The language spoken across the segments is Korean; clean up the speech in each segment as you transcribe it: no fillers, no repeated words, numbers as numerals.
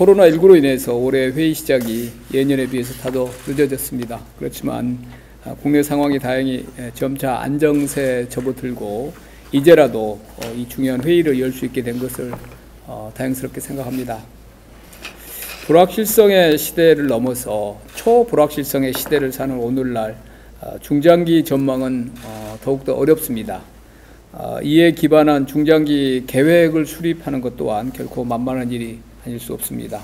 코로나19로 인해서 올해 회의 시작이 예년에 비해서 다소 늦어졌습니다. 그렇지만 국내 상황이 다행히 점차 안정세에 접어들고 이제라도 이 중요한 회의를 열 수 있게 된 것을 다행스럽게 생각합니다. 불확실성의 시대를 넘어서 초불확실성의 시대를 사는 오늘날 중장기 전망은 더욱더 어렵습니다. 이에 기반한 중장기 계획을 수립하는 것 또한 결코 만만한 일이 아닐 수 없습니다.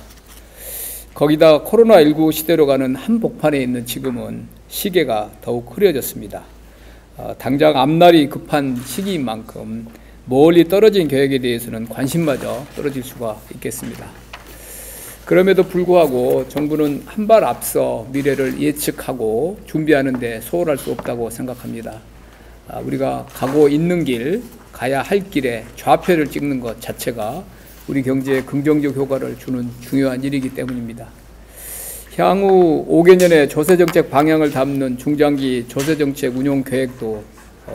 거기다 코로나19 시대로 가는 한복판에 있는 지금은 시계가 더욱 흐려졌습니다. 당장 앞날이 급한 시기인 만큼 멀리 떨어진 계획에 대해서는 관심마저 떨어질 수가 있겠습니다. 그럼에도 불구하고 정부는 한 발 앞서 미래를 예측하고 준비하는 데 소홀할 수 없다고 생각합니다. 우리가 가고 있는 길, 가야 할 길에 좌표를 찍는 것 자체가 우리 경제에 긍정적 효과를 주는 중요한 일이기 때문입니다. 향후 5개년의 조세정책 방향을 담는 중장기 조세정책 운용 계획도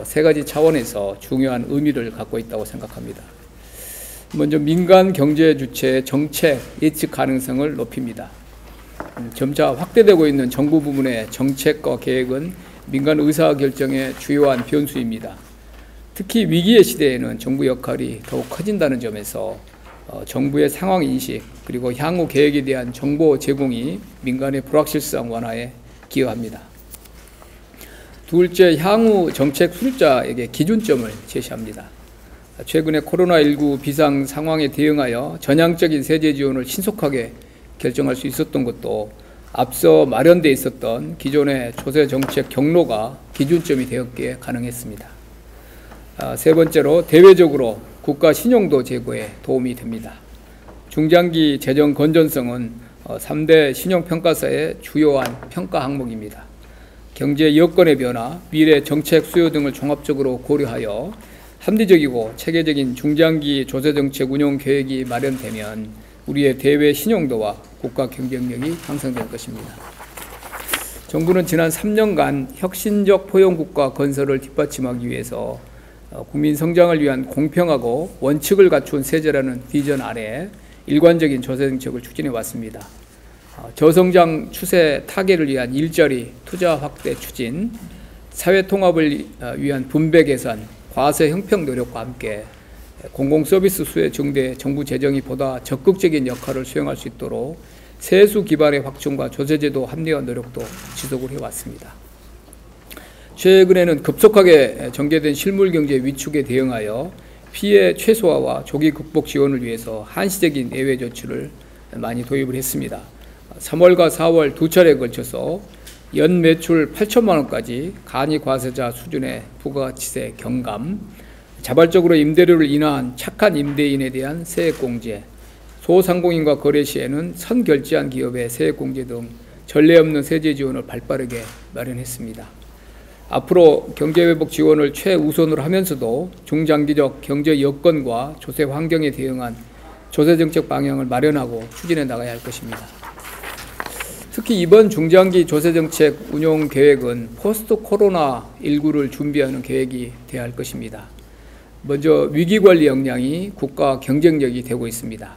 세 가지 차원에서 중요한 의미를 갖고 있다고 생각합니다. 먼저 민간 경제 주체의 정책 예측 가능성을 높입니다. 점차 확대되고 있는 정부 부문의 정책과 계획은 민간 의사결정의 주요한 변수입니다. 특히 위기의 시대에는 정부 역할이 더욱 커진다는 점에서 정부의 상황 인식 그리고 향후 계획에 대한 정보 제공이 민간의 불확실성 완화에 기여합니다. 둘째, 향후 정책 수립자에게 기준점을 제시합니다. 최근에 코로나19 비상 상황에 대응하여 전향적인 세제 지원을 신속하게 결정할 수 있었던 것도 앞서 마련되어 있었던 기존의 조세 정책 경로가 기준점이 되었기에 가능했습니다. 세 번째로 대외적으로 국가 신용도 제고에 도움이 됩니다. 중장기 재정 건전성은 3대 신용평가사의 주요한 평가 항목입니다. 경제 여건의 변화, 미래 정책 수요 등을 종합적으로 고려하여 합리적이고 체계적인 중장기 조세정책 운용 계획이 마련되면 우리의 대외 신용도와 국가 경쟁력이 향상될 것입니다. 정부는 지난 3년간 혁신적 포용국가 건설을 뒷받침하기 위해서 국민 성장을 위한 공평하고 원칙을 갖춘 세제라는 비전 아래 일관적인 조세정책을 추진해 왔습니다. 저성장 추세 타개를 위한 일자리 투자 확대 추진, 사회통합을 위한 분배 개선, 과세 형평 노력과 함께 공공서비스 수혜 증대 정부 재정이 보다 적극적인 역할을 수행할 수 있도록 세수 기반의 확충과 조세제도 합리화 노력도 지속을 해왔습니다. 최근에는 급속하게 전개된 실물경제 위축에 대응하여 피해 최소화와 조기 극복 지원을 위해서 한시적인 예외 조치를 많이 도입을 했습니다. 3월과 4월 두 차례에 걸쳐서 연 매출 8천만 원까지 간이과세자 수준의 부가가치세 경감, 자발적으로 임대료를 인하한 착한 임대인에 대한 세액공제, 소상공인과 거래 시에는 선결제한 기업의 세액공제 등 전례 없는 세제 지원을 발빠르게 마련했습니다. 앞으로 경제회복 지원을 최우선으로 하면서도 중장기적 경제 여건과 조세 환경에 대응한 조세정책 방향을 마련하고 추진해 나가야 할 것입니다. 특히 이번 중장기 조세정책 운용 계획은 포스트 코로나19를 준비하는 계획이 되어야 할 것입니다. 먼저 위기관리 역량이 국가 경쟁력이 되고 있습니다.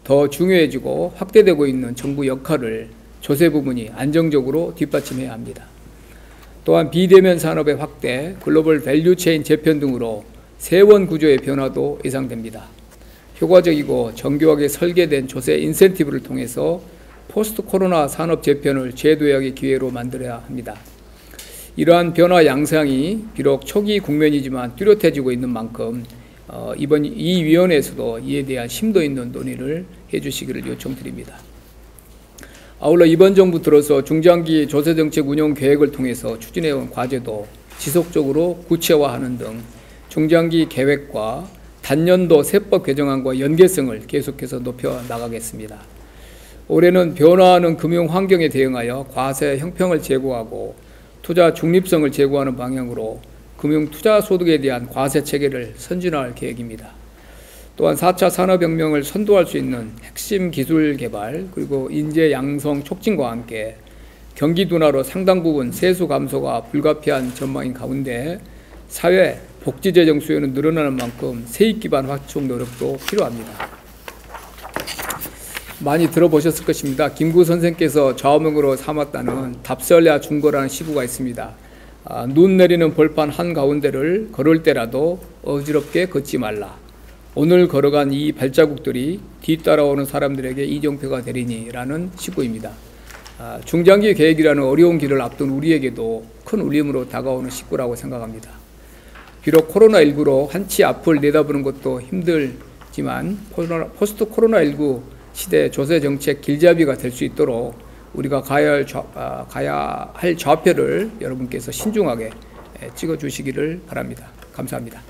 더 중요해지고 확대되고 있는 정부 역할을 조세 부문이 안정적으로 뒷받침해야 합니다. 또한 비대면 산업의 확대, 글로벌 밸류체인 재편 등으로 세원 구조의 변화도 예상됩니다. 효과적이고 정교하게 설계된 조세 인센티브를 통해서 포스트 코로나 산업 재편을 제도약의 기회로 만들어야 합니다. 이러한 변화 양상이 비록 초기 국면이지만 뚜렷해지고 있는 만큼 이번 이 위원회에서도 이에 대한 심도 있는 논의를 해주시기를 요청드립니다. 아울러 이번 정부 들어서 중장기 조세정책 운용 계획을 통해서 추진해온 과제도 지속적으로 구체화하는 등 중장기 계획과 단년도 세법 개정안과 연계성을 계속해서 높여 나가겠습니다. 올해는 변화하는 금융 환경에 대응하여 과세 형평을 제고하고 투자 중립성을 제고하는 방향으로 금융 투자 소득에 대한 과세 체계를 선진화할 계획입니다. 또한 4차 산업혁명을 선도할 수 있는 핵심 기술 개발 그리고 인재 양성 촉진과 함께 경기 둔화로 상당 부분 세수 감소가 불가피한 전망인 가운데 사회 복지 재정 수요는 늘어나는 만큼 세입 기반 확충 노력도 필요합니다. 많이 들어보셨을 것입니다. 김구 선생께서 좌우명으로 삼았다는 답설야 중거라는 시구가 있습니다. 눈 내리는 벌판 한가운데를 걸을 때라도 어지럽게 걷지 말라. 오늘 걸어간 이 발자국들이 뒤따라오는 사람들에게 이정표가 되리니 라는 시구입니다. 중장기 계획이라는 어려운 길을 앞둔 우리에게도 큰 울림으로 다가오는 시구라고 생각합니다. 비록 코로나19로 한치 앞을 내다보는 것도 힘들지만 포스트 코로나19 시대 조세정책 길잡이가 될 수 있도록 우리가 가야 할 좌표를 여러분께서 신중하게 찍어주시기를 바랍니다. 감사합니다.